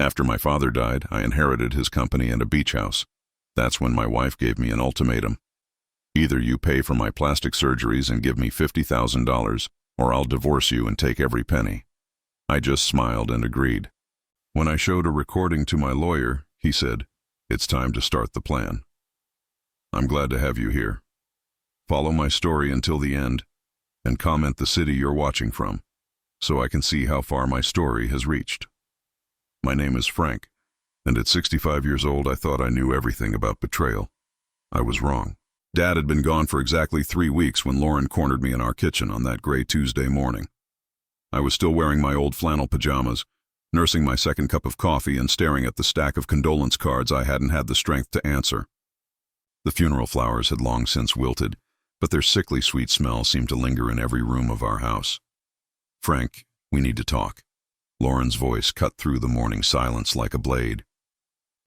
After my father died, I inherited his company and a beach house. That's when my wife gave me an ultimatum. Either you pay for my plastic surgeries and give me $50,000, or I'll divorce you and take every penny. I just smiled and agreed. When I showed a recording to my lawyer, he said, "It's time to start the plan." I'm glad to have you here. Follow my story until the end, and comment the city you're watching from, so I can see how far my story has reached. My name is Frank, and at 65 years old I thought I knew everything about betrayal. I was wrong. Dad had been gone for exactly 3 weeks when Lauren cornered me in our kitchen on that gray Tuesday morning. I was still wearing my old flannel pajamas, nursing my second cup of coffee and staring at the stack of condolence cards I hadn't had the strength to answer. The funeral flowers had long since wilted, but their sickly sweet smell seemed to linger in every room of our house. "Frank, we need to talk." Lauren's voice cut through the morning silence like a blade.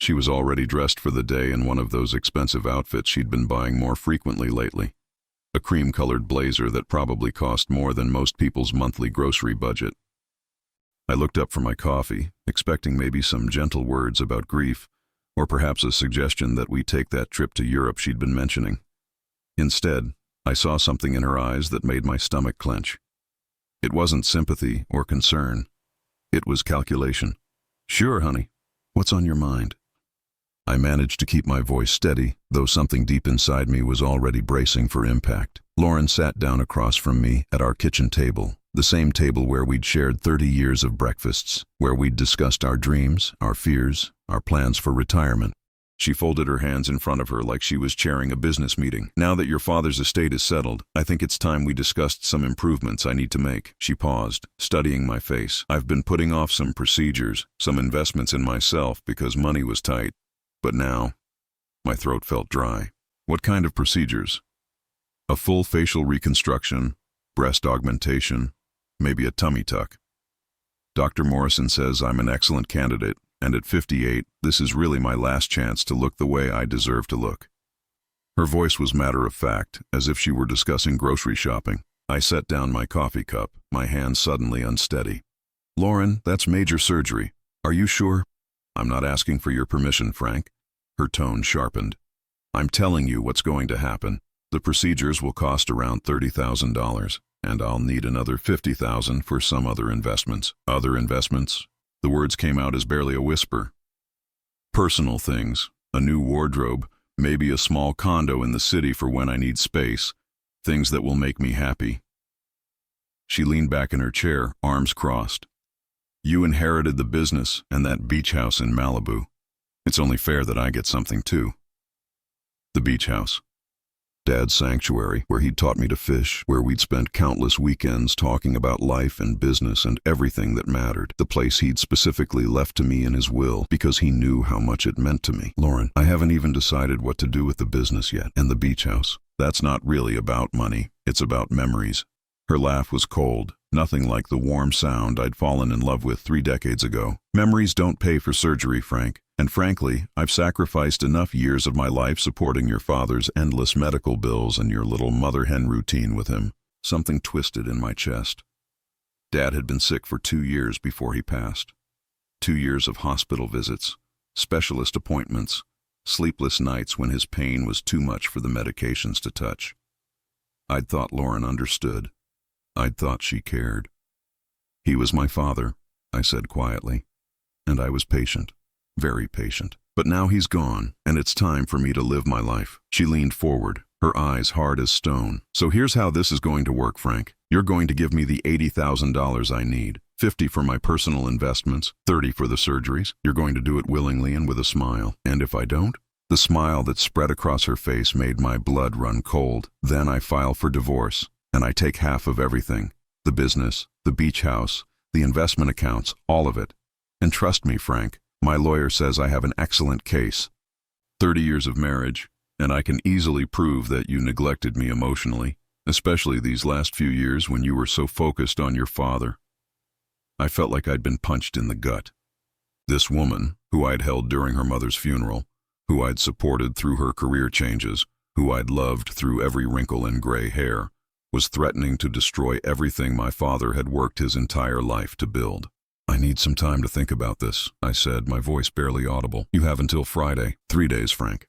She was already dressed for the day in one of those expensive outfits she'd been buying more frequently lately. A cream-colored blazer that probably cost more than most people's monthly grocery budget. I looked up from my coffee, expecting maybe some gentle words about grief, or perhaps a suggestion that we take that trip to Europe she'd been mentioning. Instead, I saw something in her eyes that made my stomach clench. It wasn't sympathy or concern. It was calculation. "Sure, honey. What's on your mind?" I managed to keep my voice steady, though something deep inside me was already bracing for impact. Lauren sat down across from me at our kitchen table, the same table where we'd shared 30 years of breakfasts, where we'd discussed our dreams, our fears, our plans for retirement. She folded her hands in front of her like she was chairing a business meeting. "Now that your father's estate is settled, I think it's time we discussed some improvements I need to make." She paused, studying my face. "I've been putting off some procedures, some investments in myself because money was tight. But now," my throat felt dry. "What kind of procedures?" "A full facial reconstruction, breast augmentation, maybe a tummy tuck. Dr. Morrison says I'm an excellent candidate, and at 58, this is really my last chance to look the way I deserve to look." Her voice was matter-of-fact, as if she were discussing grocery shopping. I set down my coffee cup, my hand suddenly unsteady. "Lauren, that's major surgery. Are you sure?" "I'm not asking for your permission, Frank." Her tone sharpened. "I'm telling you what's going to happen. The procedures will cost around $30,000, and I'll need another $50,000 for some other investments." "Other investments?" The words came out as barely a whisper. "Personal things, a new wardrobe, maybe a small condo in the city for when I need space, things that will make me happy." She leaned back in her chair, arms crossed. "You inherited the business and that beach house in Malibu. It's only fair that I get something too." The beach house. Dad's sanctuary, where he'd taught me to fish, where we'd spent countless weekends talking about life and business and everything that mattered. The place he'd specifically left to me in his will because he knew how much it meant to me. "Lauren, I haven't even decided what to do with the business yet, and the beach house. That's not really about money. It's about memories." Her laugh was cold, nothing like the warm sound I'd fallen in love with 3 decades ago. "Memories don't pay for surgery, Frank. And frankly, I've sacrificed enough years of my life supporting your father's endless medical bills and your little mother-hen routine with him." Something twisted in my chest. Dad had been sick for 2 years before he passed. 2 years of hospital visits, specialist appointments, sleepless nights when his pain was too much for the medications to touch. I'd thought Lauren understood. I'd thought she cared. "He was my father," I said quietly, "and I was patient. Very patient. But now he's gone, and it's time for me to live my life." She leaned forward, her eyes hard as stone. "So here's how this is going to work, Frank. You're going to give me the $80,000 I need, 50 for my personal investments, 30 for the surgeries. You're going to do it willingly and with a smile. And if I don't?" The smile that spread across her face made my blood run cold. "Then I file for divorce, and I take half of everything. The business, the beach house, the investment accounts, all of it. And trust me, Frank, my lawyer says I have an excellent case. 30 years of marriage, and I can easily prove that you neglected me emotionally, especially these last few years when you were so focused on your father." I felt like I'd been punched in the gut. This woman, who I'd held during her mother's funeral, who I'd supported through her career changes, who I'd loved through every wrinkle and gray hair, was threatening to destroy everything my father had worked his entire life to build. I need some time to think about this, I said, my voice barely audible. You have until Friday. 3 days, Frank.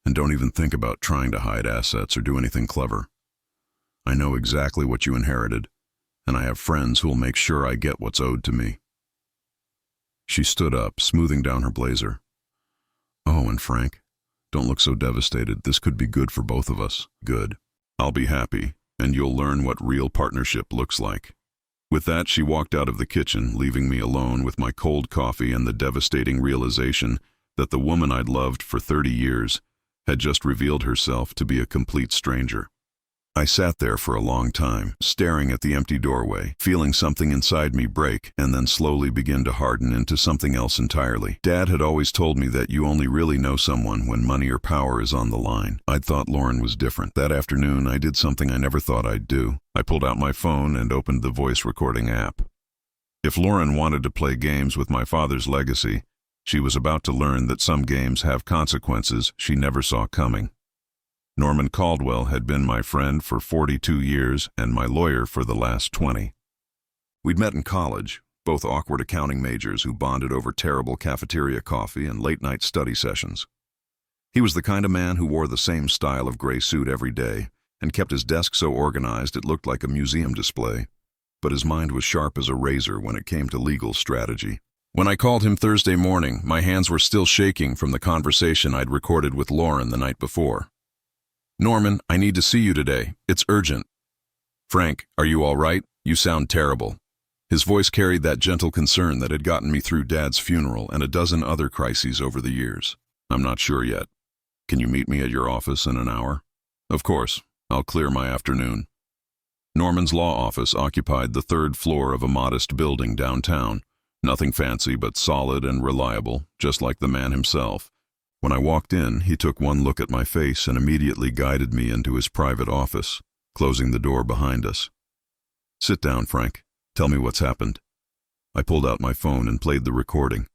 And don't even think about trying to hide assets or do anything clever. I know exactly what you inherited, and I have friends who'll make sure I get what's owed to me. She stood up, smoothing down her blazer. Oh, and Frank, don't look so devastated. This could be good for both of us. Good. I'll be happy, and you'll learn what real partnership looks like. With that, she walked out of the kitchen, leaving me alone with my cold coffee and the devastating realization that the woman I'd loved for 30 years had just revealed herself to be a complete stranger. I sat there for a long time, staring at the empty doorway, feeling something inside me break and then slowly begin to harden into something else entirely. Dad had always told me that you only really know someone when money or power is on the line. I'd thought Lauren was different. That afternoon, I did something I never thought I'd do. I pulled out my phone and opened the voice recording app. If Lauren wanted to play games with my father's legacy, she was about to learn that some games have consequences she never saw coming. Norman Caldwell had been my friend for 42 years and my lawyer for the last 20. We'd met in college, both awkward accounting majors who bonded over terrible cafeteria coffee and late-night study sessions. He was the kind of man who wore the same style of gray suit every day and kept his desk so organized it looked like a museum display, but his mind was sharp as a razor when it came to legal strategy. When I called him Thursday morning, my hands were still shaking from the conversation I'd recorded with Lauren the night before. Norman, I need to see you today. It's urgent. Frank, are you all right? You sound terrible. His voice carried that gentle concern that had gotten me through Dad's funeral and a dozen other crises over the years. I'm not sure yet. Can you meet me at your office in an hour? Of course. I'll clear my afternoon. Norman's law office occupied the 3rd floor of a modest building downtown. Nothing fancy but solid and reliable, just like the man himself. When I walked in, he took one look at my face and immediately guided me into his private office, closing the door behind us. Sit down, Frank. Tell me what's happened. I pulled out my phone and played the recording.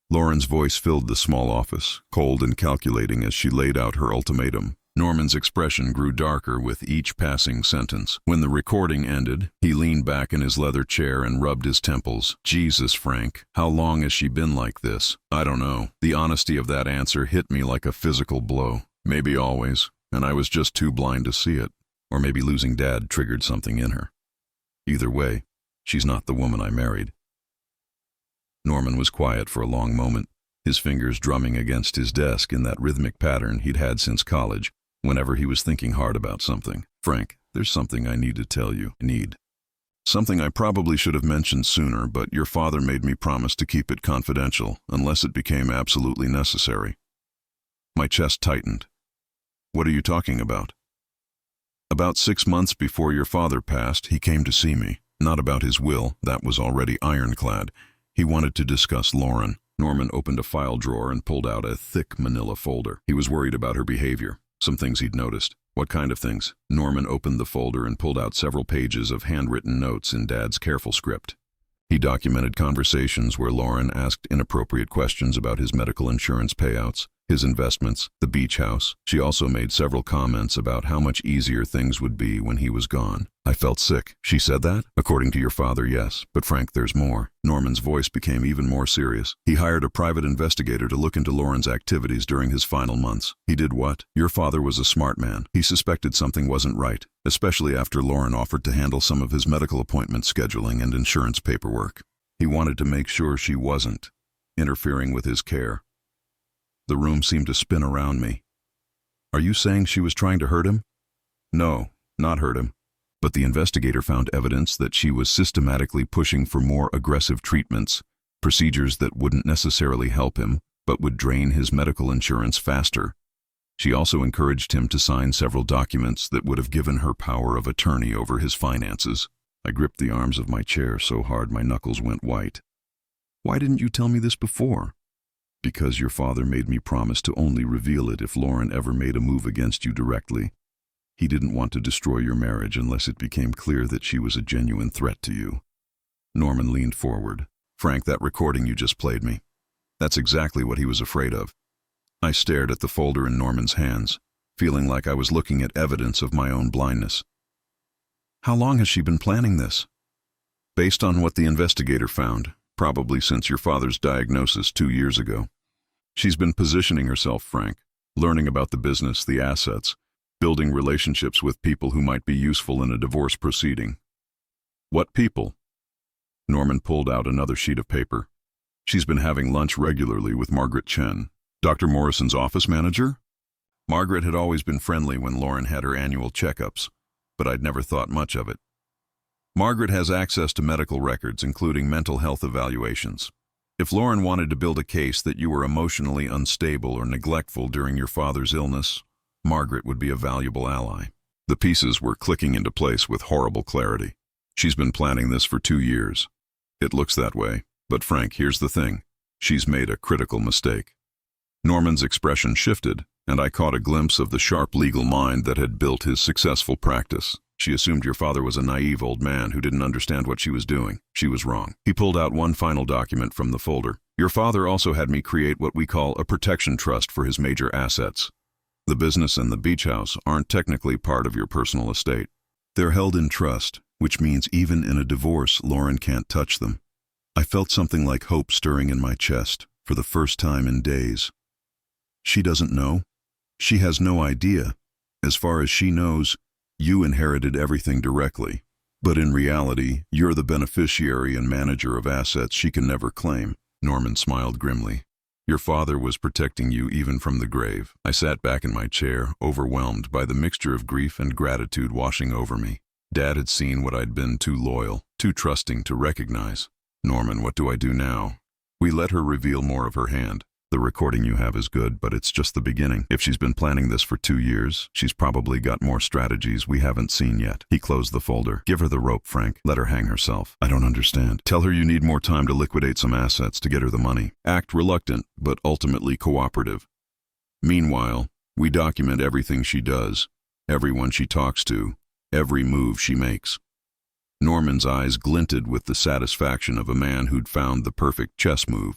Lauren's voice filled the small office, cold and calculating as she laid out her ultimatum. Norman's expression grew darker with each passing sentence. When the recording ended, he leaned back in his leather chair and rubbed his temples. Jesus, Frank, how long has she been like this? I don't know. The honesty of that answer hit me like a physical blow. Maybe always, and I was just too blind to see it. Or maybe losing Dad triggered something in her. Either way, she's not the woman I married. Norman was quiet for a long moment, his fingers drumming against his desk in that rhythmic pattern he'd had since college. Whenever he was thinking hard about something. Frank, there's something I need to tell you. Something I probably should have mentioned sooner, but your father made me promise to keep it confidential, unless it became absolutely necessary. My chest tightened. What are you talking about? About 6 months before your father passed, he came to see me. Not about his will, that was already ironclad. He wanted to discuss Lauren. Norman opened a file drawer and pulled out a thick manila folder. He was worried about her behavior. Some things he'd noticed. What kind of things? Norman opened the folder and pulled out several pages of handwritten notes in Dad's careful script. He documented conversations where Lauren asked inappropriate questions about his medical insurance payouts, his investments, the beach house. She also made several comments about how much easier things would be when he was gone. I felt sick. She said that? According to your father, yes. But Frank, there's more. Norman's voice became even more serious. He hired a private investigator to look into Lauren's activities during his final months. He did what? Your father was a smart man. He suspected something wasn't right, especially after Lauren offered to handle some of his medical appointment scheduling and insurance paperwork. He wanted to make sure she wasn't interfering with his care. The room seemed to spin around me. Are you saying she was trying to hurt him? No, not hurt him. But the investigator found evidence that she was systematically pushing for more aggressive treatments, procedures that wouldn't necessarily help him, but would drain his medical insurance faster. She also encouraged him to sign several documents that would have given her power of attorney over his finances. I gripped the arms of my chair so hard my knuckles went white. Why didn't you tell me this before? Because your father made me promise to only reveal it if Lauren ever made a move against you directly. He didn't want to destroy your marriage unless it became clear that she was a genuine threat to you. Norman leaned forward. Frank, that recording you just played me. That's exactly what he was afraid of. I stared at the folder in Norman's hands, feeling like I was looking at evidence of my own blindness. How long has she been planning this? Based on what the investigator found, probably since your father's diagnosis 2 years ago. She's been positioning herself, Frank, learning about the business, the assets, building relationships with people who might be useful in a divorce proceeding. What people? Norman pulled out another sheet of paper. She's been having lunch regularly with Margaret Chen, Dr. Morrison's office manager. Margaret had always been friendly when Lauren had her annual checkups, but I'd never thought much of it. Margaret has access to medical records, including mental health evaluations. If Lauren wanted to build a case that you were emotionally unstable or neglectful during your father's illness, Margaret would be a valuable ally. The pieces were clicking into place with horrible clarity. She's been planning this for 2 years. It looks that way, but Frank, here's the thing. She's made a critical mistake. Norman's expression shifted, and I caught a glimpse of the sharp legal mind that had built his successful practice. She assumed your father was a naive old man who didn't understand what she was doing. She was wrong. He pulled out one final document from the folder. Your father also had me create what we call a protection trust for his major assets. The business and the beach house aren't technically part of your personal estate. They're held in trust, which means even in a divorce, Lauren can't touch them. I felt something like hope stirring in my chest for the first time in days. She doesn't know. She has no idea. As far as she knows, you inherited everything directly. But in reality, you're the beneficiary and manager of assets she can never claim. Norman smiled grimly. Your father was protecting you even from the grave. I sat back in my chair, overwhelmed by the mixture of grief and gratitude washing over me. Dad had seen what I'd been too loyal, too trusting to recognize. Norman, what do I do now? We let her reveal more of her hand. The recording you have is good, but it's just the beginning. If she's been planning this for 2 years, she's probably got more strategies we haven't seen yet. He closed the folder. Give her the rope, Frank. Let her hang herself. I don't understand. Tell her you need more time to liquidate some assets to get her the money. Act reluctant, but ultimately cooperative. Meanwhile, we document everything she does, everyone she talks to, every move she makes. Norman's eyes glinted with the satisfaction of a man who'd found the perfect chess move.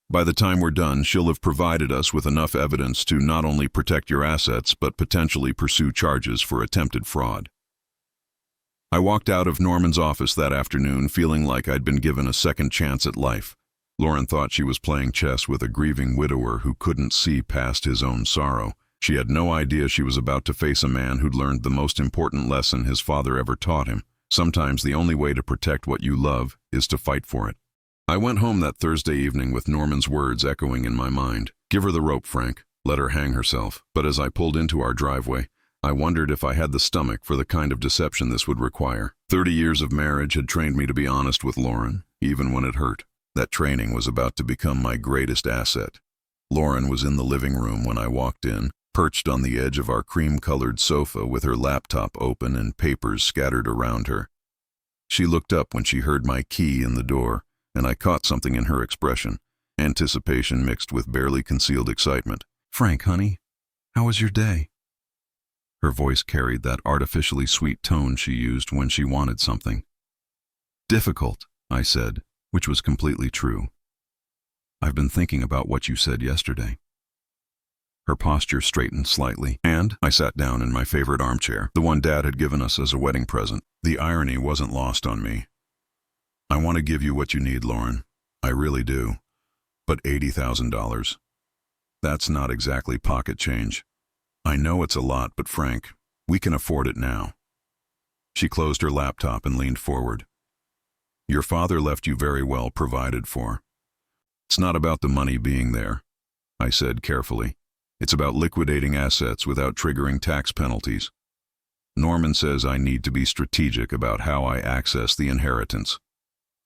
By the time we're done, she'll have provided us with enough evidence to not only protect your assets, but potentially pursue charges for attempted fraud. I walked out of Norman's office that afternoon feeling like I'd been given a second chance at life. Lauren thought she was playing chess with a grieving widower who couldn't see past his own sorrow. She had no idea she was about to face a man who'd learned the most important lesson his father ever taught him. Sometimes the only way to protect what you love is to fight for it. I went home that Thursday evening with Norman's words echoing in my mind. Give her the rope, Frank. Let her hang herself. But as I pulled into our driveway, I wondered if I had the stomach for the kind of deception this would require. 30 years of marriage had trained me to be honest with Lauren, even when it hurt. That training was about to become my greatest asset. Lauren was in the living room when I walked in, perched on the edge of our cream-colored sofa with her laptop open and papers scattered around her. She looked up when she heard my key in the door, and I caught something in her expression, anticipation mixed with barely concealed excitement. Frank, honey, how was your day? Her voice carried that artificially sweet tone she used when she wanted something. Difficult, I said, which was completely true. I've been thinking about what you said yesterday. Her posture straightened slightly, and I sat down in my favorite armchair, the one Dad had given us as a wedding present. The irony wasn't lost on me. I want to give you what you need, Lauren. I really do. But $80,000. That's not exactly pocket change. I know it's a lot, but Frank, we can afford it now. She closed her laptop and leaned forward. Your father left you very well provided for. It's not about the money being there, I said carefully. It's about liquidating assets without triggering tax penalties. Norman says I need to be strategic about how I access the inheritance.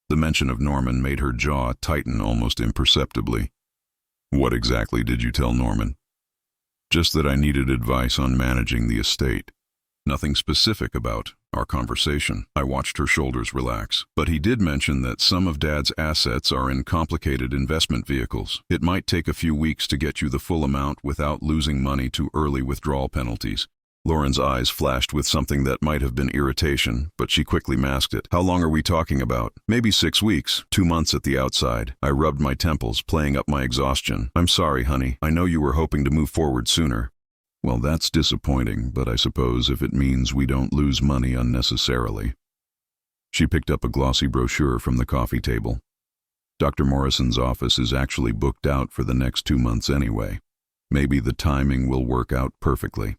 The mention of Norman made her jaw tighten almost imperceptibly. What exactly did you tell Norman? Just that I needed advice on managing the estate. Nothing specific about our conversation. I watched her shoulders relax. But he did mention that some of Dad's assets are in complicated investment vehicles. It might take a few weeks to get you the full amount without losing money to early withdrawal penalties. Lauren's eyes flashed with something that might have been irritation, but she quickly masked it. How long are we talking about? Maybe 6 weeks, 2 months at the outside. I rubbed my temples, playing up my exhaustion. I'm sorry, honey. I know you were hoping to move forward sooner. Well, that's disappointing, but I suppose if it means we don't lose money unnecessarily. She picked up a glossy brochure from the coffee table. Dr. Morrison's office is actually booked out for the next 2 months anyway. Maybe the timing will work out perfectly.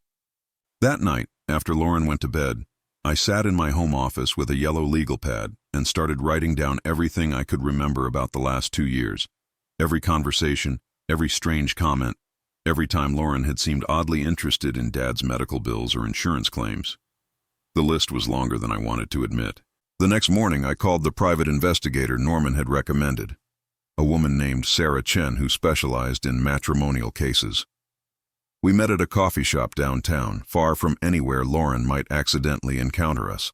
That night, after Lauren went to bed, I sat in my home office with a yellow legal pad and started writing down everything I could remember about the last 2 years. Every conversation, every strange comment, every time Lauren had seemed oddly interested in Dad's medical bills or insurance claims. The list was longer than I wanted to admit. The next morning, I called the private investigator Norman had recommended, a woman named Sarah Chen who specialized in matrimonial cases. We met at a coffee shop downtown, far from anywhere Lauren might accidentally encounter us.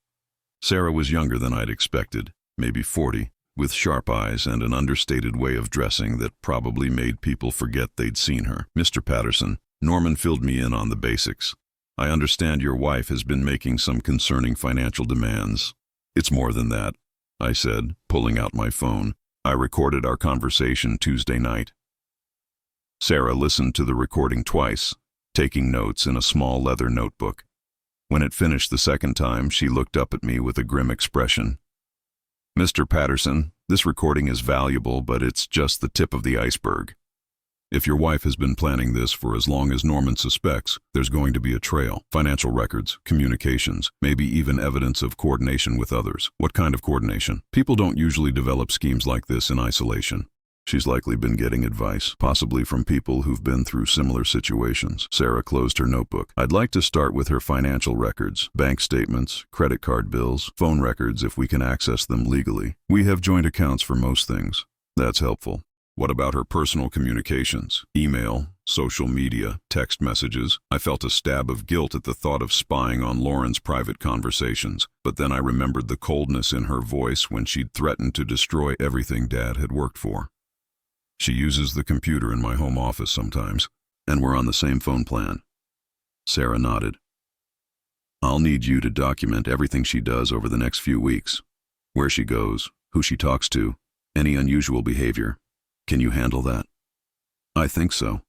Sarah was younger than I'd expected, maybe 40, with sharp eyes and an understated way of dressing that probably made people forget they'd seen her. "Mr. Patterson," Norman filled me in on the basics. "I understand your wife has been making some concerning financial demands." "It's more than that," I said, pulling out my phone. "I recorded our conversation Tuesday night." Sarah listened to the recording twice, taking notes in a small leather notebook. When it finished the second time, she looked up at me with a grim expression. "Mr. Patterson, this recording is valuable, but it's just the tip of the iceberg. If your wife has been planning this for as long as Norman suspects, there's going to be a trail. Financial records, communications, maybe even evidence of coordination with others." "What kind of coordination?" "People don't usually develop schemes like this in isolation. She's likely been getting advice, possibly from people who've been through similar situations." Sarah closed her notebook. "I'd like to start with her financial records, bank statements, credit card bills, phone records if we can access them legally. We have joint accounts for most things. That's helpful." "What about her personal communications? Email, social media, text messages?" I felt a stab of guilt at the thought of spying on Lauren's private conversations, but then I remembered the coldness in her voice when she'd threatened to destroy everything Dad had worked for. "She uses the computer in my home office sometimes, and we're on the same phone plan." Sarah nodded. "I'll need you to document everything she does over the next few weeks. Where she goes, who she talks to, any unusual behavior. Can you handle that?" "I think so."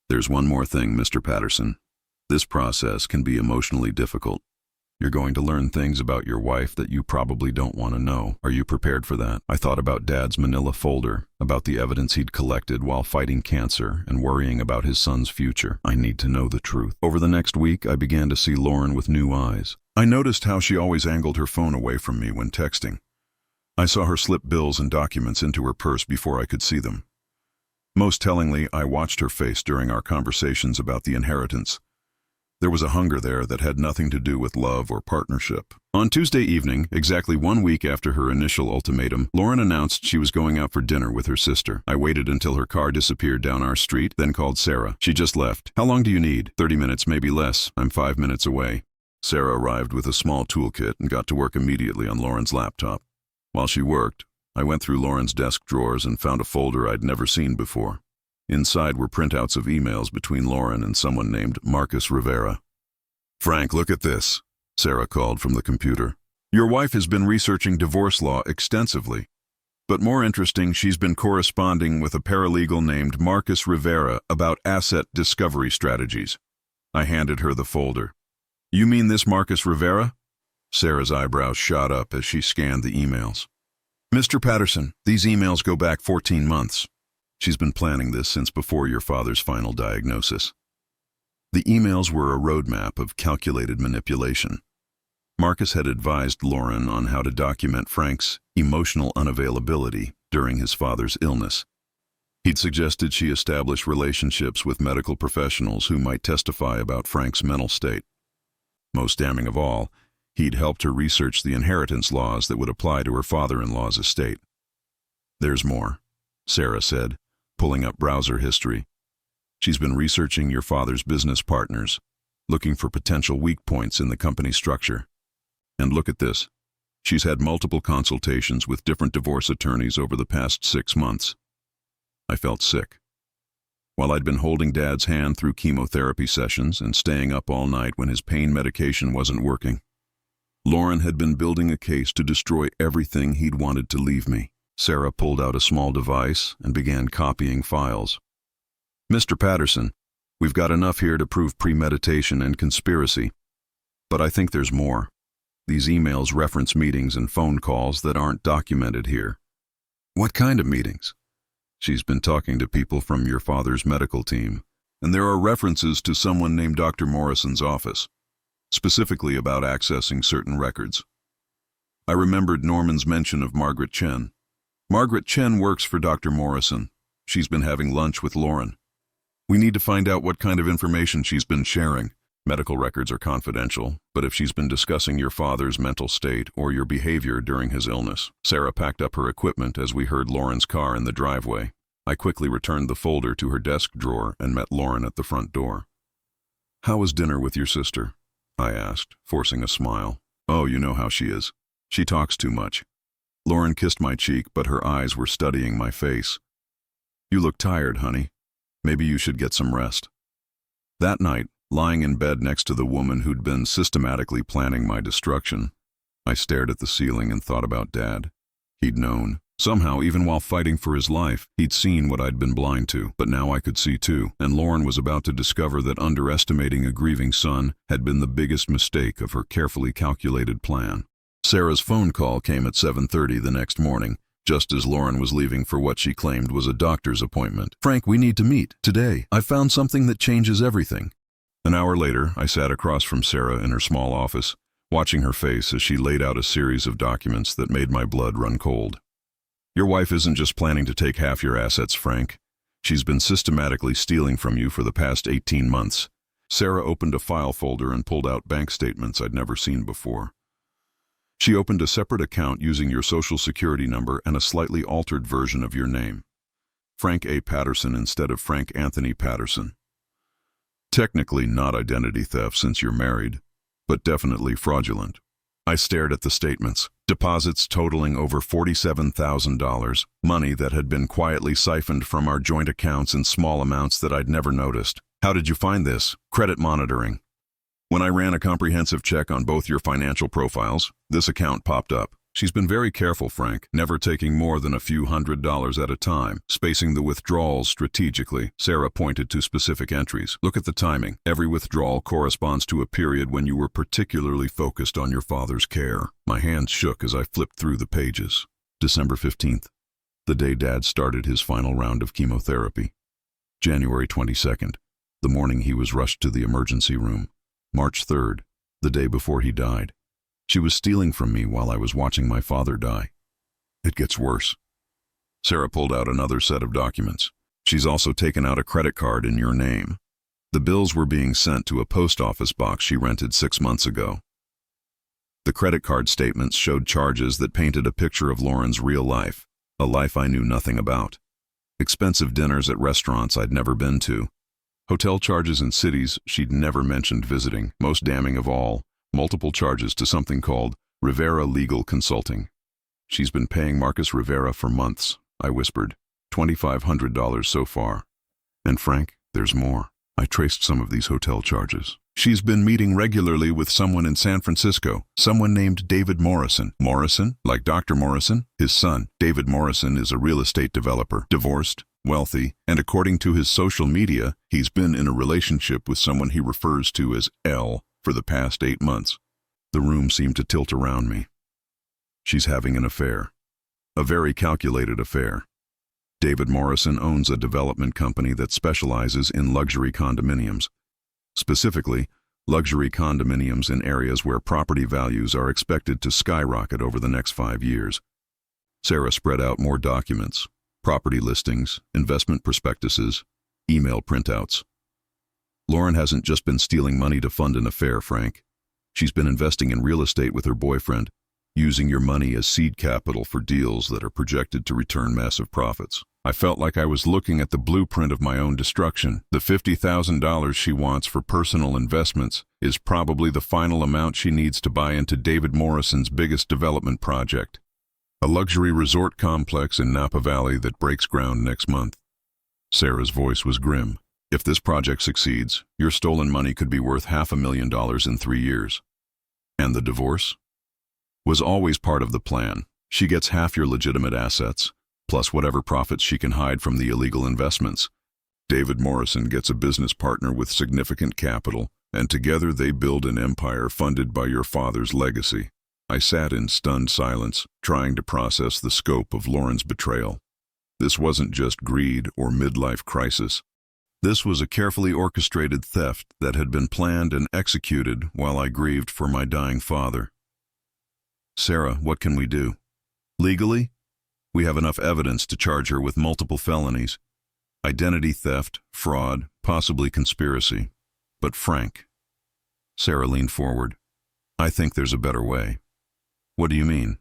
"There's one more thing, Mr. Patterson. This process can be emotionally difficult. You're going to learn things about your wife that you probably don't want to know. Are you prepared for that?" I thought about Dad's manila folder, about the evidence he'd collected while fighting cancer and worrying about his son's future. I need to know the truth. Over the next week, I began to see Lauren with new eyes. I noticed how she always angled her phone away from me when texting. I saw her slip bills and documents into her purse before I could see them. Most tellingly, I watched her face during our conversations about the inheritance. There was a hunger there that had nothing to do with love or partnership. On Tuesday evening, exactly 1 week after her initial ultimatum, Lauren announced she was going out for dinner with her sister. I waited until her car disappeared down our street, then called Sarah. "She just left. How long do you need?" 30 minutes, maybe less. I'm 5 minutes away." Sarah arrived with a small toolkit and got to work immediately on Lauren's laptop. While she worked, I went through Lauren's desk drawers and found a folder I'd never seen before. Inside were printouts of emails between Lauren and someone named Marcus Rivera. "Frank, look at this," Sarah called from the computer. "Your wife has been researching divorce law extensively. But more interesting, she's been corresponding with a paralegal named Marcus Rivera about asset discovery strategies." I handed her the folder. "You mean this Marcus Rivera?" Sarah's eyebrows shot up as she scanned the emails. "Mr. Patterson, these emails go back 14 months. She's been planning this since before your father's final diagnosis." The emails were a roadmap of calculated manipulation. Marcus had advised Lauren on how to document Frank's emotional unavailability during his father's illness. He'd suggested she establish relationships with medical professionals who might testify about Frank's mental state. Most damning of all, he'd helped her research the inheritance laws that would apply to her father-in-law's estate. "There's more," Sarah said, pulling up browser history. "She's been researching your father's business partners, looking for potential weak points in the company structure. And look at this. She's had multiple consultations with different divorce attorneys over the past 6 months." I felt sick. While I'd been holding Dad's hand through chemotherapy sessions and staying up all night when his pain medication wasn't working, Lauren had been building a case to destroy everything he'd wanted to leave me. Sarah pulled out a small device and began copying files. "Mr. Patterson, we've got enough here to prove premeditation and conspiracy. But I think there's more. These emails reference meetings and phone calls that aren't documented here. What kind of meetings? She's been talking to people from your father's medical team, and there are references to someone named Dr. Morrison's office, specifically about accessing certain records. I remembered Norman's mention of Margaret Chen. Margaret Chen works for Dr. Morrison. She's been having lunch with Lauren. We need to find out what kind of information she's been sharing. Medical records are confidential, but if she's been discussing your father's mental state or your behavior during his illness. Sarah packed up her equipment as we heard Lauren's car in the driveway. I quickly returned the folder to her desk drawer and met Lauren at the front door. "How was dinner with your sister?" I asked, forcing a smile. "Oh, you know how she is. She talks too much." Lauren kissed my cheek, but her eyes were studying my face. "You look tired, honey. Maybe you should get some rest." That night, lying in bed next to the woman who'd been systematically planning my destruction, I stared at the ceiling and thought about Dad. He'd known. Somehow, even while fighting for his life, he'd seen what I'd been blind to, but now I could see too, and Lauren was about to discover that underestimating a grieving son had been the biggest mistake of her carefully calculated plan. Sarah's phone call came at 7:30 the next morning, just as Lauren was leaving for what she claimed was a doctor's appointment. "Frank, we need to meet today. I found something that changes everything." An hour later, I sat across from Sarah in her small office, watching her face as she laid out a series of documents that made my blood run cold. "Your wife isn't just planning to take half your assets, Frank. She's been systematically stealing from you for the past 18 months. Sarah opened a file folder and pulled out bank statements I'd never seen before. She opened a separate account using your social security number and a slightly altered version of your name. Frank A. Patterson instead of Frank Anthony Patterson. Technically not identity theft since you're married, but definitely fraudulent." I stared at the statements. Deposits totaling over $47,000, money that had been quietly siphoned from our joint accounts in small amounts that I'd never noticed. "How did you find this?" "Credit monitoring. When I ran a comprehensive check on both your financial profiles, this account popped up. She's been very careful, Frank, never taking more than a few $100s at a time, spacing the withdrawals strategically." Sarah pointed to specific entries. "Look at the timing. Every withdrawal corresponds to a period when you were particularly focused on your father's care." My hands shook as I flipped through the pages. December 15th, the day Dad started his final round of chemotherapy. January 22nd, the morning he was rushed to the emergency room. March 3rd, the day before he died. She was stealing from me while I was watching my father die. It gets worse. Sarah pulled out another set of documents. She's also taken out a credit card in your name. The bills were being sent to a post office box she rented 6 months ago. The credit card statements showed charges that painted a picture of Lauren's real life, a life I knew nothing about. Expensive dinners at restaurants I'd never been to. Hotel charges in cities she'd never mentioned visiting. Most damning of all, multiple charges to something called Rivera Legal Consulting. "She's been paying Marcus Rivera for months," I whispered. $2,500 so far. "And Frank, there's more. I traced some of these hotel charges. She's been meeting regularly with someone in San Francisco, someone named David Morrison." "Morrison? Like Dr. Morrison?" "His son. David Morrison is a real estate developer, divorced, wealthy, and according to his social media, he's been in a relationship with someone he refers to as L for the past 8 months. The room seemed to tilt around me. She's having an affair. A very calculated affair. David Morrison owns a development company that specializes in luxury condominiums. Specifically, luxury condominiums in areas where property values are expected to skyrocket over the next 5 years. Sarah spread out more documents, property listings, investment prospectuses, email printouts. "Lauren hasn't just been stealing money to fund an affair, Frank. She's been investing in real estate with her boyfriend, using your money as seed capital for deals that are projected to return massive profits." I felt like I was looking at the blueprint of my own destruction. The $50,000 she wants for personal investments is probably the final amount she needs to buy into David Morrison's biggest development project, a luxury resort complex in Napa Valley that breaks ground next month. Sarah's voice was grim. "If this project succeeds, your stolen money could be worth $500,000 in 3 years. And the divorce? Was always part of the plan. She gets half your legitimate assets, plus whatever profits she can hide from the illegal investments. David Morrison gets a business partner with significant capital, and together they build an empire funded by your father's legacy." I sat in stunned silence, trying to process the scope of Lauren's betrayal. This wasn't just greed or midlife crisis. This was a carefully orchestrated theft that had been planned and executed while I grieved for my dying father. Sarah, what can we do? Legally, we have enough evidence to charge her with multiple felonies: identity theft, fraud, possibly conspiracy. But Frank. Sarah leaned forward. I think there's a better way. What do you mean?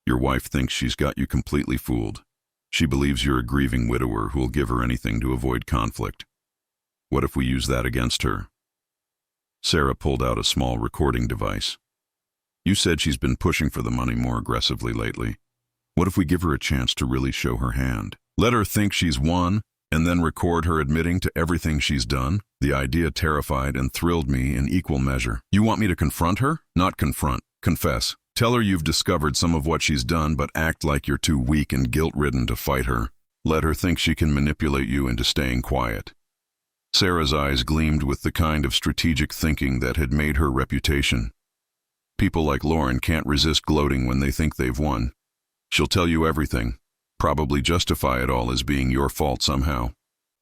Your wife thinks she's got you completely fooled. She believes you're a grieving widower who'll give her anything to avoid conflict. What if we use that against her? Sarah pulled out a small recording device. You said she's been pushing for the money more aggressively lately. What if we give her a chance to really show her hand? Let her think she's won, and then record her admitting to everything she's done? The idea terrified and thrilled me in equal measure. You want me to confront her? Not confront. Confess. Tell her you've discovered some of what she's done, but act like you're too weak and guilt-ridden to fight her. Let her think she can manipulate you into staying quiet. Sarah's eyes gleamed with the kind of strategic thinking that had made her reputation. People like Lauren can't resist gloating when they think they've won. She'll tell you everything, probably justify it all as being your fault somehow.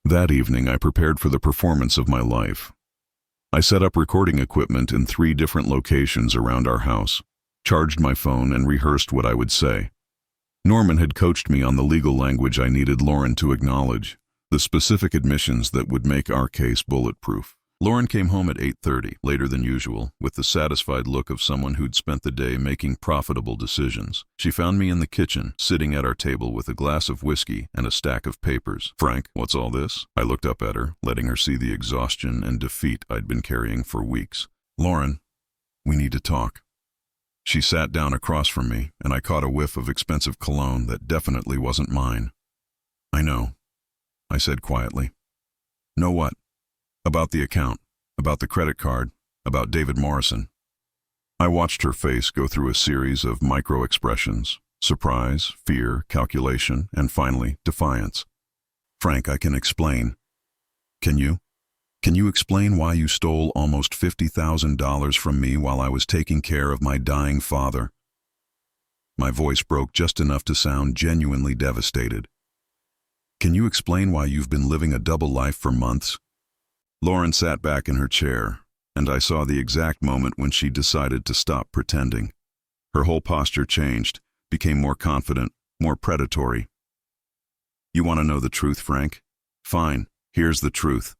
That evening, I prepared for the performance of my life. I set up recording equipment in 3 different locations around our house, charged my phone, and rehearsed what I would say. Norman had coached me on the legal language I needed Lauren to acknowledge, the specific admissions that would make our case bulletproof. Lauren came home at 8:30, later than usual, with the satisfied look of someone who'd spent the day making profitable decisions. She found me in the kitchen, sitting at our table with a glass of whiskey and a stack of papers. Frank, what's all this? I looked up at her, letting her see the exhaustion and defeat I'd been carrying for weeks. Lauren, we need to talk. She sat down across from me, and I caught a whiff of expensive cologne that definitely wasn't mine. I know, I said quietly. Know what? About the account, about the credit card, about David Morrison. I watched her face go through a series of micro-expressions: surprise, fear, calculation, and finally, defiance. Frank, I can explain. Can you? Can you explain why you stole almost $50,000 from me while I was taking care of my dying father? My voice broke just enough to sound genuinely devastated. Can you explain why you've been living a double life for months? Lauren sat back in her chair, and I saw the exact moment when she decided to stop pretending. Her whole posture changed, became more confident, more predatory. You want to know the truth, Frank? Fine, here's the truth.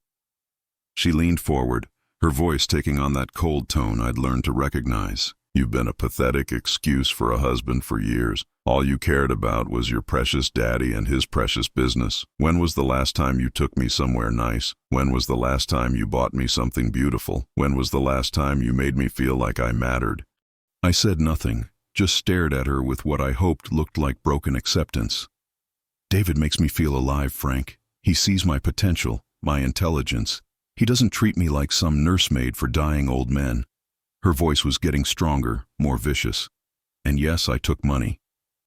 She leaned forward, her voice taking on that cold tone I'd learned to recognize. You've been a pathetic excuse for a husband for years. All you cared about was your precious daddy and his precious business. When was the last time you took me somewhere nice? When was the last time you bought me something beautiful? When was the last time you made me feel like I mattered? I said nothing, just stared at her with what I hoped looked like broken acceptance. David makes me feel alive, Frank. He sees my potential, my intelligence. He doesn't treat me like some nursemaid for dying old men. Her voice was getting stronger, more vicious. And yes, I took money.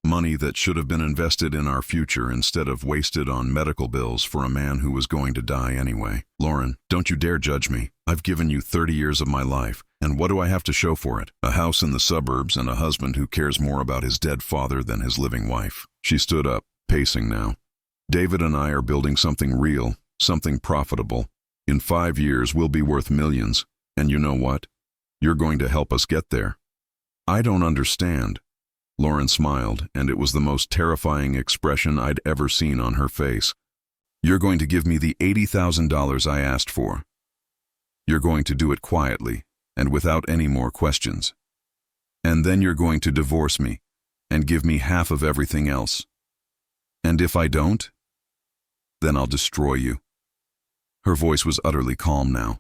Money that should have been invested in our future instead of wasted on medical bills for a man who was going to die anyway. Lauren, don't you dare judge me. I've given you 30 years of my life, and what do I have to show for it? A house in the suburbs and a husband who cares more about his dead father than his living wife. She stood up, pacing now. David and I are building something real, something profitable. In 5 years, we'll be worth millions. And you know what? You're going to help us get there. I don't understand. Lauren smiled, and it was the most terrifying expression I'd ever seen on her face. You're going to give me the $80,000 I asked for. You're going to do it quietly, and without any more questions. And then you're going to divorce me, and give me half of everything else. And if I don't, then I'll destroy you. Her voice was utterly calm now.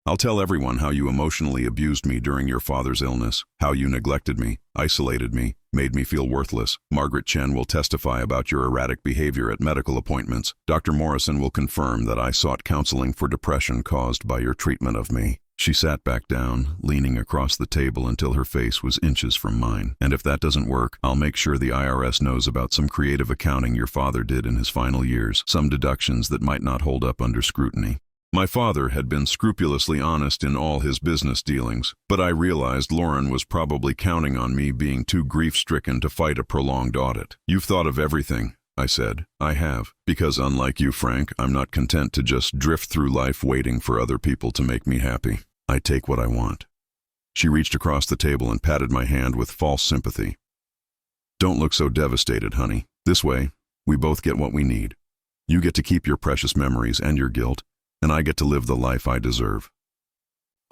I'll tell everyone how you emotionally abused me during your father's illness, how you neglected me, isolated me, made me feel worthless. Margaret Chen will testify about your erratic behavior at medical appointments. Dr. Morrison will confirm that I sought counseling for depression caused by your treatment of me. She sat back down, leaning across the table until her face was inches from mine. And if that doesn't work, I'll make sure the IRS knows about some creative accounting your father did in his final years, some deductions that might not hold up under scrutiny. My father had been scrupulously honest in all his business dealings, but I realized Lauren was probably counting on me being too grief-stricken to fight a prolonged audit. "You've thought of everything," I said. "I have, because unlike you, Frank, I'm not content to just drift through life waiting for other people to make me happy. I take what I want." She reached across the table and patted my hand with false sympathy. "Don't look so devastated, honey. This way, we both get what we need. You get to keep your precious memories and your guilt, and I get to live the life I deserve."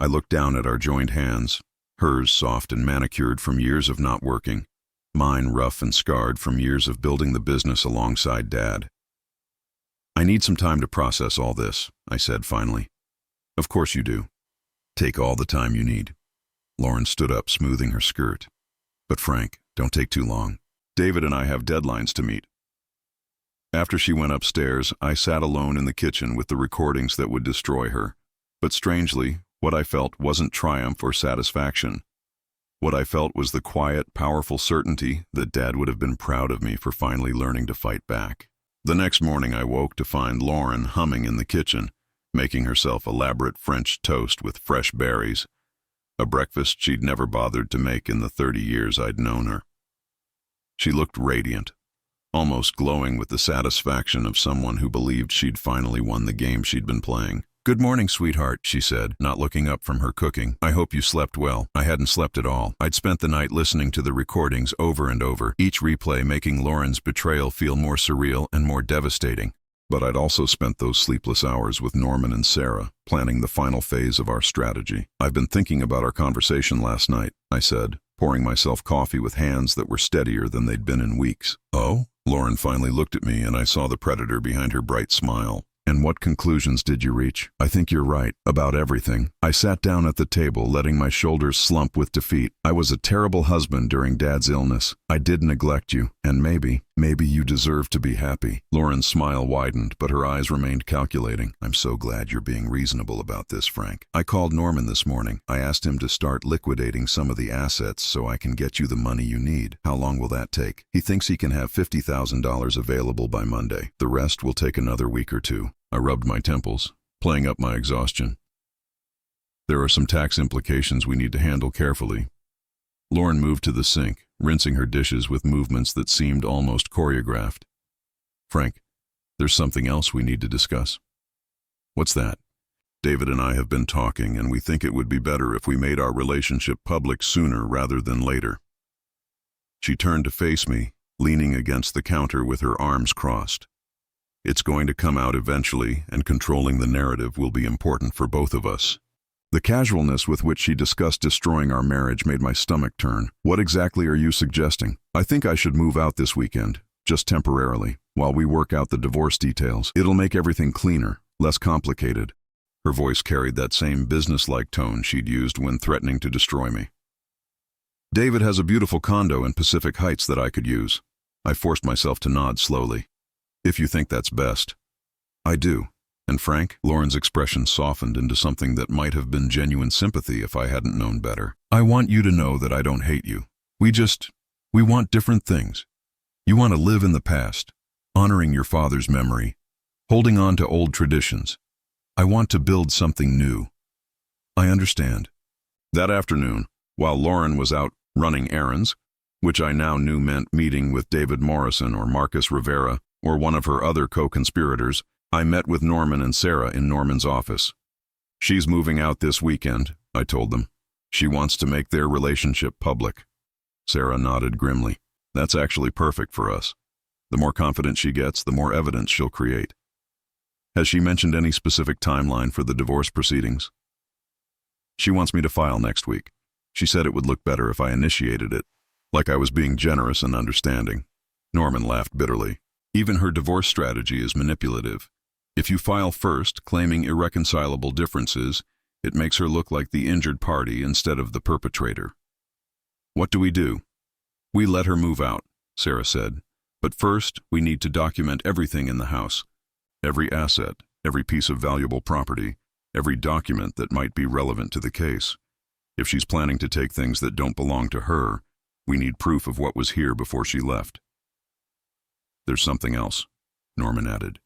I looked down at our joined hands, hers soft and manicured from years of not working, mine rough and scarred from years of building the business alongside Dad. "I need some time to process all this," I said finally. "Of course you do. Take all the time you need." Lauren stood up, smoothing her skirt. "But Frank, don't take too long. David and I have deadlines to meet." After she went upstairs, I sat alone in the kitchen with the recordings that would destroy her. But strangely, what I felt wasn't triumph or satisfaction. What I felt was the quiet, powerful certainty that Dad would have been proud of me for finally learning to fight back. The next morning I woke to find Lauren humming in the kitchen, making herself elaborate French toast with fresh berries, a breakfast she'd never bothered to make in the 30 years I'd known her. She looked radiant, almost glowing with the satisfaction of someone who believed she'd finally won the game she'd been playing. "Good morning, sweetheart," she said, not looking up from her cooking. "I hope you slept well." I hadn't slept at all. I'd spent the night listening to the recordings over and over, each replay making Lauren's betrayal feel more surreal and more devastating. But I'd also spent those sleepless hours with Norman and Sarah, planning the final phase of our strategy. "I've been thinking about our conversation last night," I said, pouring myself coffee with hands that were steadier than they'd been in weeks. "Oh?" Lauren finally looked at me, and I saw the predator behind her bright smile. "And what conclusions did you reach?" "I think you're right, about everything." I sat down at the table, letting my shoulders slump with defeat. "I was a terrible husband during Dad's illness. I did neglect you, and maybe you deserve to be happy." Lauren's smile widened, but her eyes remained calculating. "I'm so glad you're being reasonable about this, Frank. I called Norman this morning. I asked him to start liquidating some of the assets so I can get you the money you need. How long will that take? He thinks he can have $50,000 available by Monday. The rest will take another week or two." I rubbed my temples, playing up my exhaustion. "There are some tax implications we need to handle carefully." Lauren moved to the sink, rinsing her dishes with movements that seemed almost choreographed. "Frank, there's something else we need to discuss." "What's that?" "David and I have been talking, and we think it would be better if we made our relationship public sooner rather than later." She turned to face me, leaning against the counter with her arms crossed. "It's going to come out eventually, and controlling the narrative will be important for both of us." The casualness with which she discussed destroying our marriage made my stomach turn. "What exactly are you suggesting?" "I think I should move out this weekend, just temporarily, while we work out the divorce details. It'll make everything cleaner, less complicated." Her voice carried that same businesslike tone she'd used when threatening to destroy me. "David has a beautiful condo in Pacific Heights that I could use." I forced myself to nod slowly. "If you think that's best." "I do. And Frank?" Lauren's expression softened into something that might have been genuine sympathy if I hadn't known better. "I want you to know that I don't hate you. We want different things. You want to live in the past, honoring your father's memory, holding on to old traditions. I want to build something new." "I understand." That afternoon, while Lauren was out running errands, which I now knew meant meeting with David Morrison or Marcus Rivera, or one of her other co-conspirators, I met with Norman and Sarah in Norman's office. "She's moving out this weekend," I told them. "She wants to make their relationship public." Sarah nodded grimly. "That's actually perfect for us. The more confident she gets, the more evidence she'll create." "Has she mentioned any specific timeline for the divorce proceedings?" "She wants me to file next week. She said it would look better if I initiated it, like I was being generous and understanding." Norman laughed bitterly. "Even her divorce strategy is manipulative. If you file first, claiming irreconcilable differences, it makes her look like the injured party instead of the perpetrator." "What do?" "We let her move out," Sarah said. "But first, we need to document everything in the house. Every asset, every piece of valuable property, every document that might be relevant to the case. If she's planning to take things that don't belong to her, we need proof of what was here before she left." "There's something else," Norman added.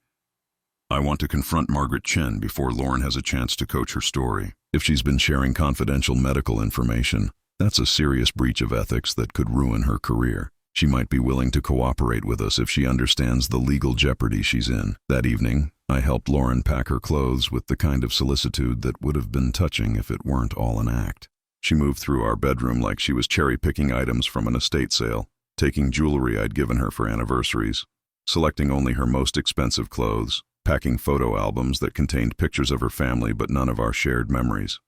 I want to confront Margaret Chen before Lauren has a chance to coach her story. If she's been sharing confidential medical information, that's a serious breach of ethics that could ruin her career. She might be willing to cooperate with us if she understands the legal jeopardy she's in. That evening, I helped Lauren pack her clothes with the kind of solicitude that would have been touching if it weren't all an act. She moved through our bedroom like she was cherry-picking items from an estate sale, taking jewelry I'd given her for anniversaries, selecting only her most expensive clothes, packing photo albums that contained pictures of her family but none of our shared memories.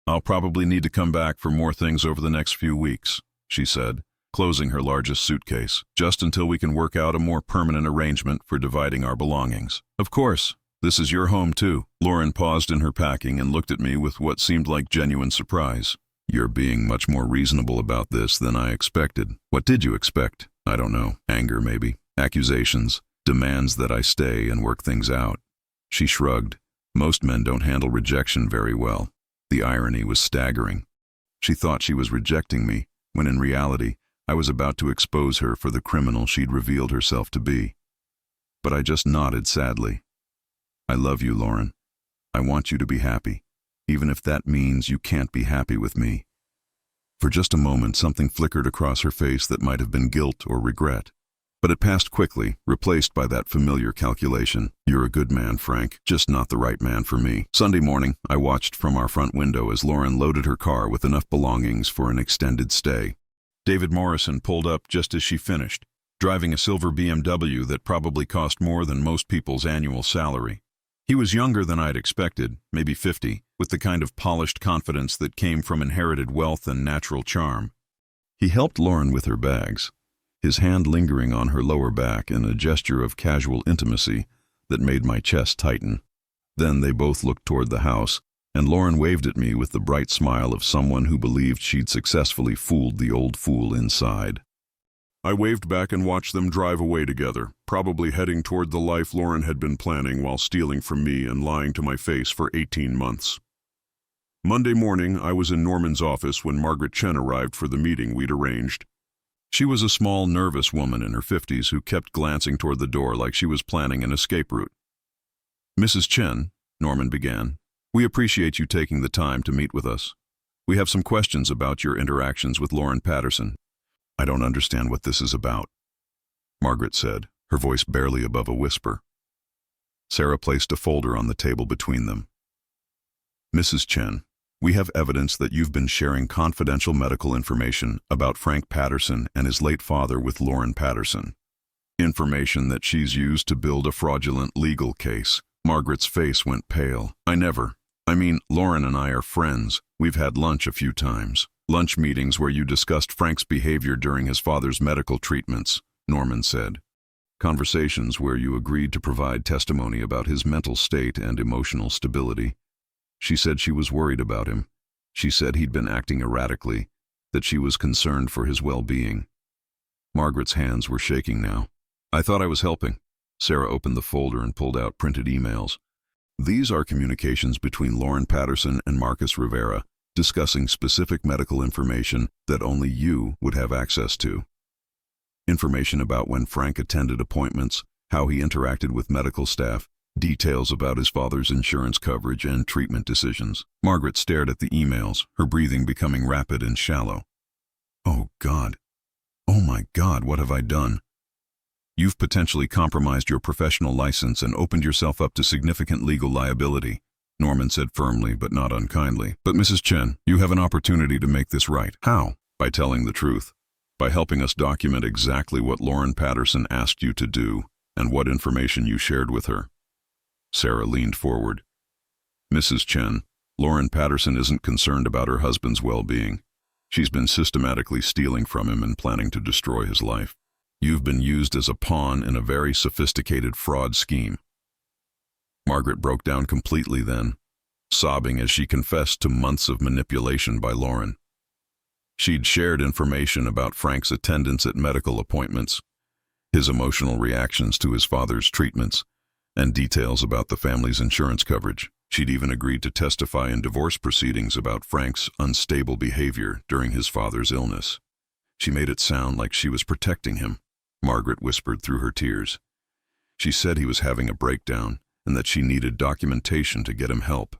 "I'll probably need to come back for more things over the next few weeks," she said, closing her largest suitcase, "just until we can work out a more permanent arrangement for dividing our belongings." "Of course, this is your home too." Lauren paused in her packing and looked at me with what seemed like genuine surprise. "You're being much more reasonable about this than I expected." "What did you expect?" "I don't know. Anger, maybe. Accusations. Demands that I stay and work things out." She shrugged. Most men don't handle rejection very well. The irony was staggering. She thought she was rejecting me, when in reality, I was about to expose her for the criminal she'd revealed herself to be. But I just nodded sadly. "I love you, Lauren. I want you to be happy, even if that means you can't be happy with me." For just a moment, something flickered across her face that might have been guilt or regret. But it passed quickly, replaced by that familiar calculation. "You're a good man, Frank, just not the right man for me." Sunday morning, I watched from our front window as Lauren loaded her car with enough belongings for an extended stay. David Morrison pulled up just as she finished, driving a silver BMW that probably cost more than most people's annual salary. He was younger than I'd expected, maybe 50, with the kind of polished confidence that came from inherited wealth and natural charm. He helped Lauren with her bags, his hand lingering on her lower back in a gesture of casual intimacy that made my chest tighten. Then they both looked toward the house, and Lauren waved at me with the bright smile of someone who believed she'd successfully fooled the old fool inside. I waved back and watched them drive away together, probably heading toward the life Lauren had been planning while stealing from me and lying to my face for 18 months. Monday morning, I was in Norman's office when Margaret Chen arrived for the meeting we'd arranged. She was a small, nervous woman in her 50s who kept glancing toward the door like she was planning an escape route. "Mrs. Chen," Norman began, "we appreciate you taking the time to meet with us. We have some questions about your interactions with Lauren Patterson." "I don't understand what this is about," Margaret said, her voice barely above a whisper. Sarah placed a folder on the table between them. "Mrs. Chen, we have evidence that you've been sharing confidential medical information about Frank Patterson and his late father with Lauren Patterson. Information that she's used to build a fraudulent legal case." Margaret's face went pale. Lauren and I are friends. We've had lunch a few times. Lunch meetings where you discussed Frank's behavior during his father's medical treatments," Norman said. "Conversations where you agreed to provide testimony about his mental state and emotional stability. She said she was worried about him. She said he'd been acting erratically, that she was concerned for his well-being." Margaret's hands were shaking now. "I thought I was helping." Sarah opened the folder and pulled out printed emails. "These are communications between Lauren Patterson and Marcus Rivera, discussing specific medical information that only you would have access to. Information about when Frank attended appointments, how he interacted with medical staff, details about his father's insurance coverage and treatment decisions." Margaret stared at the emails, her breathing becoming rapid and shallow. "Oh God. Oh my God, what have I done?" "You've potentially compromised your professional license and opened yourself up to significant legal liability," Norman said firmly but not unkindly. "But Mrs. Chen, you have an opportunity to make this right." "How?" "By telling the truth. By helping us document exactly what Lauren Patterson asked you to do and what information you shared with her." Sarah leaned forward. "Mrs. Chen, Lauren Patterson isn't concerned about her husband's well-being. She's been systematically stealing from him and planning to destroy his life. You've been used as a pawn in a very sophisticated fraud scheme." Margaret broke down completely then, sobbing as she confessed to months of manipulation by Lauren. She'd shared information about Frank's attendance at medical appointments, his emotional reactions to his father's treatments, and details about the family's insurance coverage. She'd even agreed to testify in divorce proceedings about Frank's unstable behavior during his father's illness. She made it sound like she was protecting him, Margaret whispered through her tears. She said he was having a breakdown, and that she needed documentation to get him help.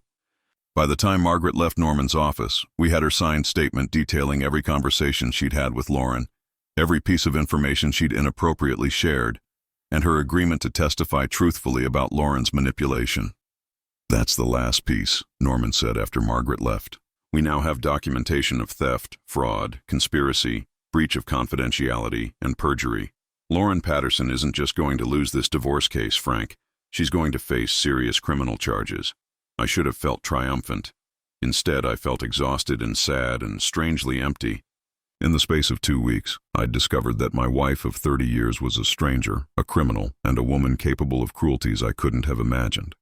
By the time Margaret left Norman's office, we had her signed statement detailing every conversation she'd had with Lauren, every piece of information she'd inappropriately shared, and her agreement to testify truthfully about Lauren's manipulation. "That's the last piece," Norman said after Margaret left. "We now have documentation of theft, fraud, conspiracy, breach of confidentiality, and perjury. Lauren Patterson isn't just going to lose this divorce case, Frank. She's going to face serious criminal charges." I should have felt triumphant. Instead, I felt exhausted and sad and strangely empty. In the space of 2 weeks, I'd discovered that my wife of 30 years was a stranger, a criminal, and a woman capable of cruelties I couldn't have imagined.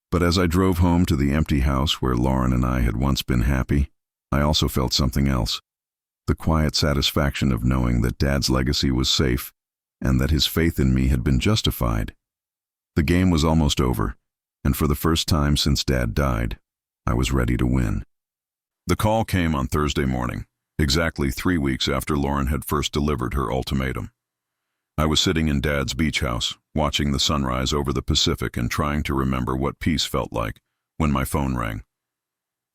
But as I drove home to the empty house where Lauren and I had once been happy, I also felt something else. The quiet satisfaction of knowing that Dad's legacy was safe and that his faith in me had been justified. The game was almost over, and for the first time since Dad died, I was ready to win. The call came on Thursday morning, exactly 3 weeks after Lauren had first delivered her ultimatum. I was sitting in Dad's beach house, watching the sunrise over the Pacific and trying to remember what peace felt like, when my phone rang.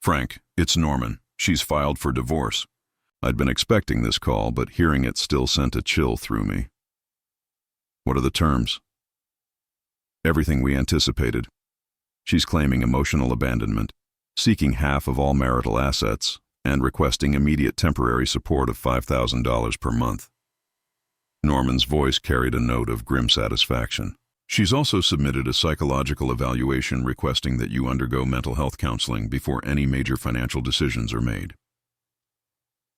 "Frank, it's Norman. She's filed for divorce." I'd been expecting this call, but hearing it still sent a chill through me. "What are the terms?" "Everything we anticipated. She's claiming emotional abandonment, seeking half of all marital assets, and requesting immediate temporary support of $5,000 per month." Norman's voice carried a note of grim satisfaction. "She's also submitted a psychological evaluation requesting that you undergo mental health counseling before any major financial decisions are made."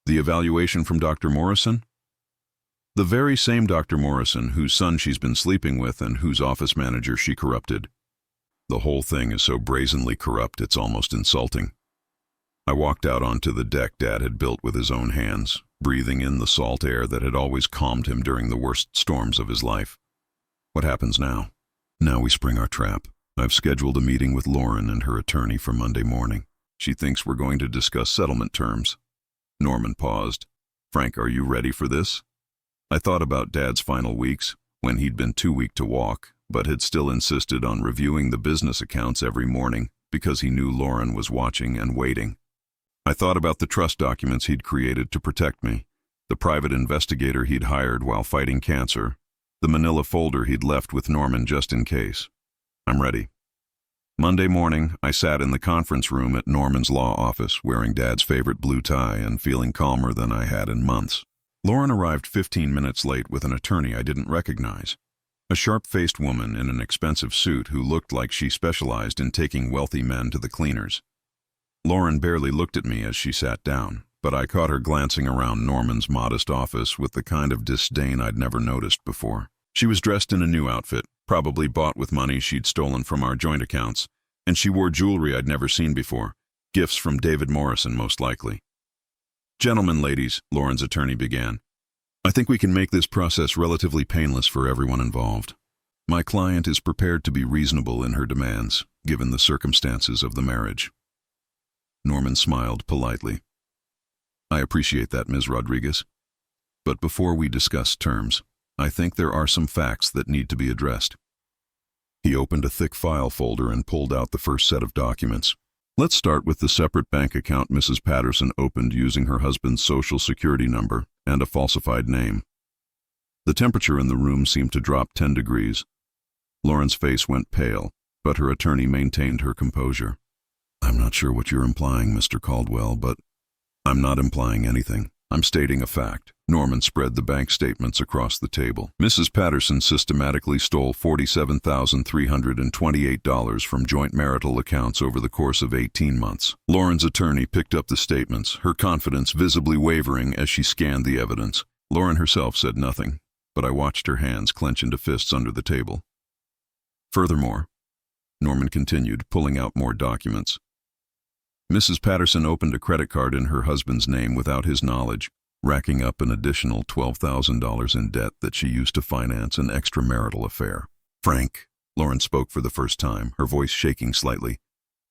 "The evaluation from Dr. Morrison?" "The very same Dr. Morrison whose son she's been sleeping with and whose office manager she corrupted. The whole thing is so brazenly corrupt it's almost insulting." I walked out onto the deck Dad had built with his own hands, breathing in the salt air that had always calmed him during the worst storms of his life. "What happens now?" "Now we spring our trap. I've scheduled a meeting with Lauren and her attorney for Monday morning. She thinks we're going to discuss settlement terms." Norman paused. "Frank, are you ready for this?" I thought about Dad's final weeks, when he'd been too weak to walk, but had still insisted on reviewing the business accounts every morning because he knew Lauren was watching and waiting. I thought about the trust documents he'd created to protect me, the private investigator he'd hired while fighting cancer, the manila folder he'd left with Norman just in case. I'm ready. Monday morning, I sat in the conference room at Norman's law office, wearing Dad's favorite blue tie and feeling calmer than I had in months. Lauren arrived 15 minutes late with an attorney I didn't recognize. A sharp-faced woman in an expensive suit who looked like she specialized in taking wealthy men to the cleaners. Lauren barely looked at me as she sat down, but I caught her glancing around Norman's modest office with the kind of disdain I'd never noticed before. She was dressed in a new outfit, probably bought with money she'd stolen from our joint accounts, and she wore jewelry I'd never seen before, gifts from David Morrison most likely. "Gentlemen, ladies," Lauren's attorney began, "I think we can make this process relatively painless for everyone involved. My client is prepared to be reasonable in her demands, given the circumstances of the marriage." Norman smiled politely. "I appreciate that, Ms. Rodriguez. But before we discuss terms, I think there are some facts that need to be addressed." He opened a thick file folder and pulled out the first set of documents. "Let's start with the separate bank account Mrs. Patterson opened using her husband's social security number and a falsified name." The temperature in the room seemed to drop 10 degrees. Lauren's face went pale, but her attorney maintained her composure. "I'm not sure what you're implying, Mr. Caldwell, but—" "I'm not implying anything. I'm stating a fact." Norman spread the bank statements across the table. "Mrs. Patterson systematically stole $47,328 from joint marital accounts over the course of 18 months. Lauren's attorney picked up the statements, her confidence visibly wavering as she scanned the evidence. Lauren herself said nothing, but I watched her hands clench into fists under the table. "Furthermore," Norman continued, pulling out more documents, "Mrs. Patterson opened a credit card in her husband's name without his knowledge, racking up an additional $12,000 in debt that she used to finance an extramarital affair." "Frank," Lauren spoke for the first time, her voice shaking slightly,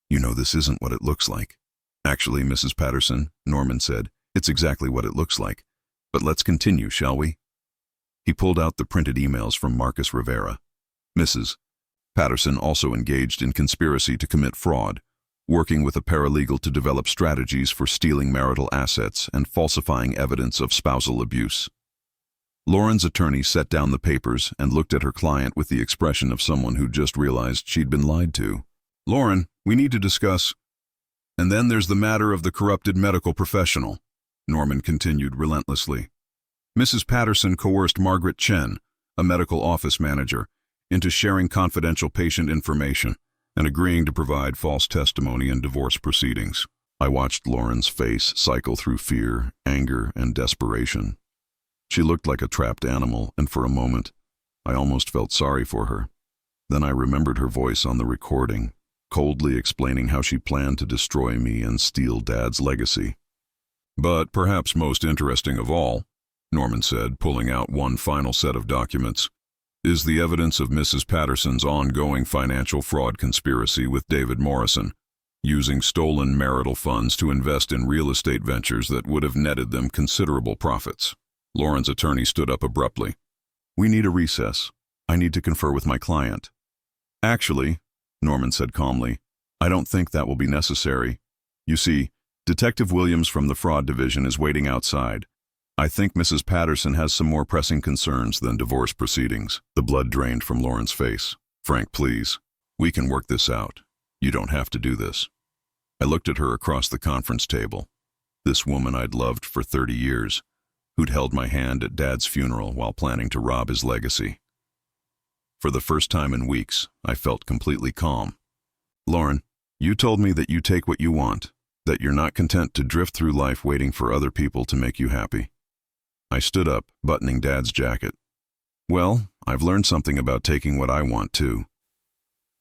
"you know this isn't what it looks like." "Actually, Mrs. Patterson," Norman said, "it's exactly what it looks like. But let's continue, shall we?" He pulled out the printed emails from Marcus Rivera. "Mrs. Patterson also engaged in conspiracy to commit fraud, working with a paralegal to develop strategies for stealing marital assets and falsifying evidence of spousal abuse. Lauren's attorney set down the papers and looked at her client with the expression of someone who just realized she'd been lied to. "Lauren, we need to discuss. And then there's the matter of the corrupted medical professional," Norman continued relentlessly. "Mrs. Patterson coerced Margaret Chen, a medical office manager, into sharing confidential patient information and agreeing to provide false testimony in divorce proceedings." I watched Lauren's face cycle through fear, anger, and desperation. She looked like a trapped animal, and for a moment, I almost felt sorry for her. Then I remembered her voice on the recording, coldly explaining how she planned to destroy me and steal Dad's legacy. "But perhaps most interesting of all," Norman said, pulling out one final set of documents, "is the evidence of Mrs. Patterson's ongoing financial fraud conspiracy with David Morrison, using stolen marital funds to invest in real estate ventures that would have netted them considerable profits." Lauren's attorney stood up abruptly. "We need a recess. I need to confer with my client." "Actually," Norman said calmly, "I don't think that will be necessary. You see, Detective Williams from the Fraud Division is waiting outside. I think Mrs. Patterson has some more pressing concerns than divorce proceedings." The blood drained from Lauren's face. "Frank, please. We can work this out. You don't have to do this." I looked at her across the conference table. This woman I'd loved for 30 years, who'd held my hand at Dad's funeral while planning to rob his legacy. For the first time in weeks, I felt completely calm. "Lauren, you told me that you take what you want, that you're not content to drift through life waiting for other people to make you happy." I stood up, buttoning Dad's jacket. "Well, I've learned something about taking what I want, too."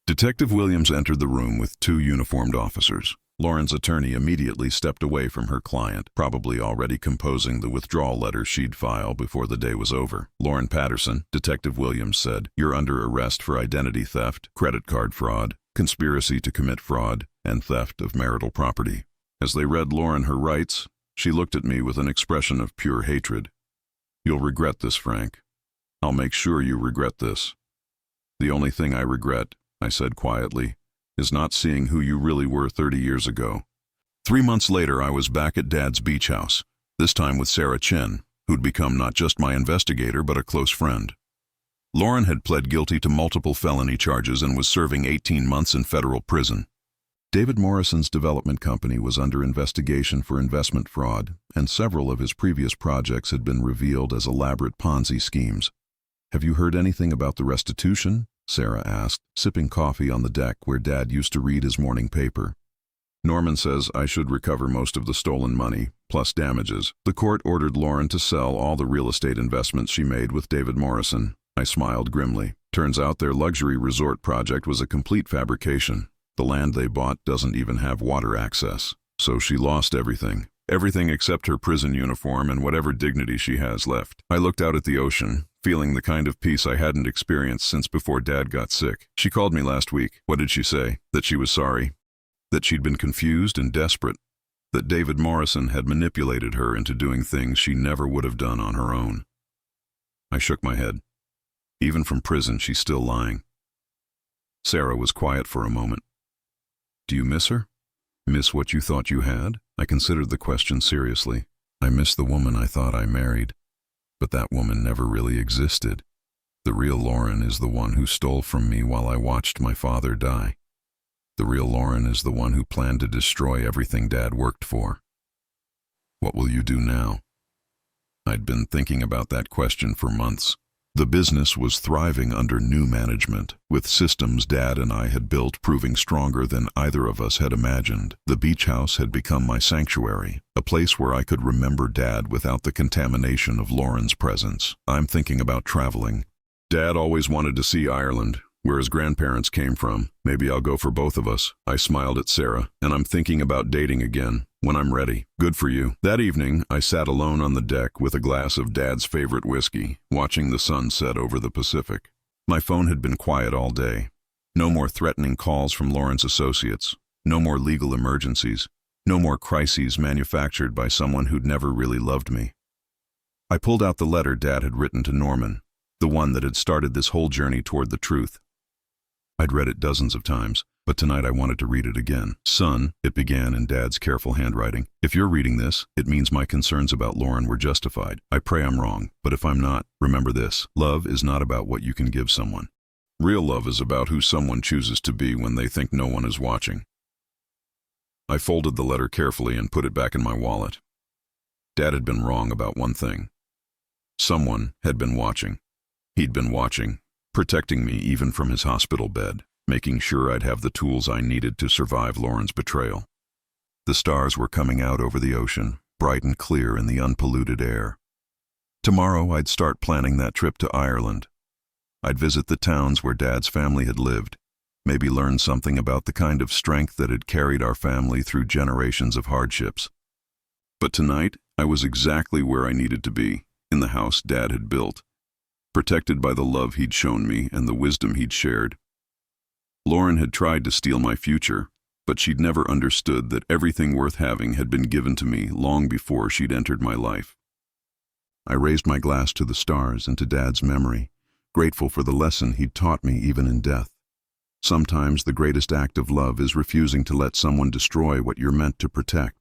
Detective Williams entered the room with 2 uniformed officers. Lauren's attorney immediately stepped away from her client, probably already composing the withdrawal letter she'd file before the day was over. "Lauren Patterson," Detective Williams said, "you're under arrest for identity theft, credit card fraud, conspiracy to commit fraud, and theft of marital property." As they read Lauren her rights, she looked at me with an expression of pure hatred. "You'll regret this, Frank. I'll make sure you regret this." "The only thing I regret," I said quietly, "is not seeing who you really were 30 years ago." 3 months later, I was back at Dad's beach house, this time with Sarah Chen, who'd become not just my investigator but a close friend. Lauren had pled guilty to multiple felony charges and was serving 18 months in federal prison. David Morrison's development company was under investigation for investment fraud, and several of his previous projects had been revealed as elaborate Ponzi schemes. "Have you heard anything about the restitution?" Sarah asked, sipping coffee on the deck where Dad used to read his morning paper. "Norman says I should recover most of the stolen money, plus damages. The court ordered Lauren to sell all the real estate investments she made with David Morrison." I smiled grimly. "Turns out their luxury resort project was a complete fabrication. The land they bought doesn't even have water access. So she lost everything. Everything except her prison uniform and whatever dignity she has left." I looked out at the ocean, feeling the kind of peace I hadn't experienced since before Dad got sick. "She called me last week." "What did she say?" "That she was sorry. That she'd been confused and desperate. That David Morrison had manipulated her into doing things she never would have done on her own." I shook my head. Even from prison, she's still lying. Sarah was quiet for a moment. "Do you miss her? Miss what you thought you had?" I considered the question seriously. "I miss the woman I thought I married. But that woman never really existed. The real Lauren is the one who stole from me while I watched my father die. The real Lauren is the one who planned to destroy everything Dad worked for." "What will you do now?" I'd been thinking about that question for months. The business was thriving under new management, with systems Dad and I had built proving stronger than either of us had imagined. The beach house had become my sanctuary, a place where I could remember Dad without the contamination of Lauren's presence. "I'm thinking about traveling. Dad always wanted to see Ireland, where his grandparents came from. Maybe I'll go for both of us." I smiled at Sarah. "And I'm thinking about dating again, when I'm ready." "Good for you." That evening, I sat alone on the deck with a glass of Dad's favorite whiskey, watching the sun set over the Pacific. My phone had been quiet all day. No more threatening calls from Lauren's associates. No more legal emergencies. No more crises manufactured by someone who'd never really loved me. I pulled out the letter Dad had written to Norman, the one that had started this whole journey toward the truth. I'd read it dozens of times, but tonight I wanted to read it again. "Son," it began in Dad's careful handwriting, "if you're reading this, it means my concerns about Lauren were justified. I pray I'm wrong, but if I'm not, remember this. Love is not about what you can give someone. Real love is about who someone chooses to be when they think no one is watching." I folded the letter carefully and put it back in my wallet. Dad had been wrong about one thing. Someone had been watching. He'd been watching, protecting me even from his hospital bed, making sure I'd have the tools I needed to survive Lauren's betrayal. The stars were coming out over the ocean, bright and clear in the unpolluted air. Tomorrow I'd start planning that trip to Ireland. I'd visit the towns where Dad's family had lived, maybe learn something about the kind of strength that had carried our family through generations of hardships. But tonight, I was exactly where I needed to be, in the house Dad had built, protected by the love he'd shown me and the wisdom he'd shared. Lauren had tried to steal my future, but she'd never understood that everything worth having had been given to me long before she'd entered my life. I raised my glass to the stars and to Dad's memory, grateful for the lesson he'd taught me even in death. Sometimes the greatest act of love is refusing to let someone destroy what you're meant to protect.